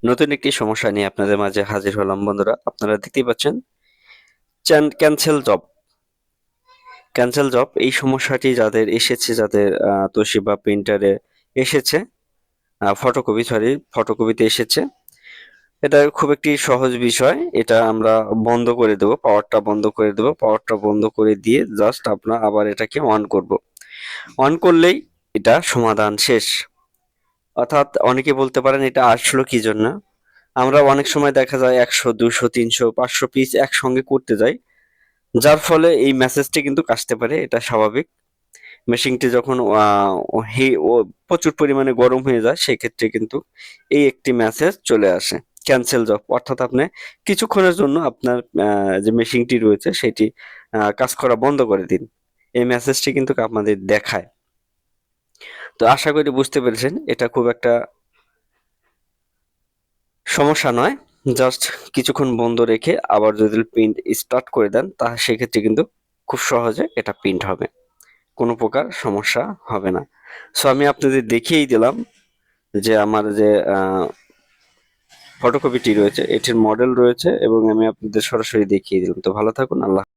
নতুন একটি সমস্যা নিয়ে আপনাদের মাঝে হাজির হলাম বন্ধুরা। আপনারা দেখতেই পাচ্ছেন ক্যান্সেল জব। ক্যান্সেল জব এই সমস্যাটি যাদের এসেছে, যাদের তোশিবা প্রিন্টারে এসেছে, ফটোকপিতে এসেছে, এটা খুব একটি সহজ বিষয়। এটা আমরা বন্ধ করে দেব, পাওয়ারটা বন্ধ করে দেব। পাওয়ারটা বন্ধ করে দিয়ে জাস্ট আমরা আবার এটাকে অন করব। অন করলেই এটা সমাধান শেষ। অর্থাৎ অনেকে বলতে পারেন এটা আসলো কি জন্য। আমরা অনেক সময় দেখা যায় 100, 200, 300, 500 পিস একসঙ্গে করতে যাই, যার ফলে এই মেসেজটি কিন্তু আসতে পারে। এটা স্বাভাবিক। মেশিনটি যখন প্রচুর পরিমাণে গরম হয়ে যায়, সেক্ষেত্রে কিন্তু এই একটি মেসেজ চলে আসে, ক্যান্সেল জব। অর্থাৎ আপনি কিছুক্ষণের জন্য আপনার যে মেশিনটি রয়েছে সেটি কাজ করা বন্ধ করে দিন। এই মেসেজটি কিন্তু আপনাদের দেখায়। তো আশা করি বুঝতে পেরেছেন, এটা খুব একটা সমস্যা নয়। জাস্ট কিছুক্ষণ বন্ধ রেখে আবার যদি প্রিন্ট স্টার্ট করে দেন, সেক্ষেত্রে কিন্তু খুব সহজে এটা প্রিন্ট হবে, কোনো প্রকার সমস্যা হবে না। সো আমি আপনাদের দেখিয়েই দিলাম যে আমার যে ফটোকপিটি রয়েছে এটির মডেল রয়েছে, এবং আমি আপনাদের সরাসরি দেখিয়ে দিলাম। তো ভালো থাকুন। আল্লাহ।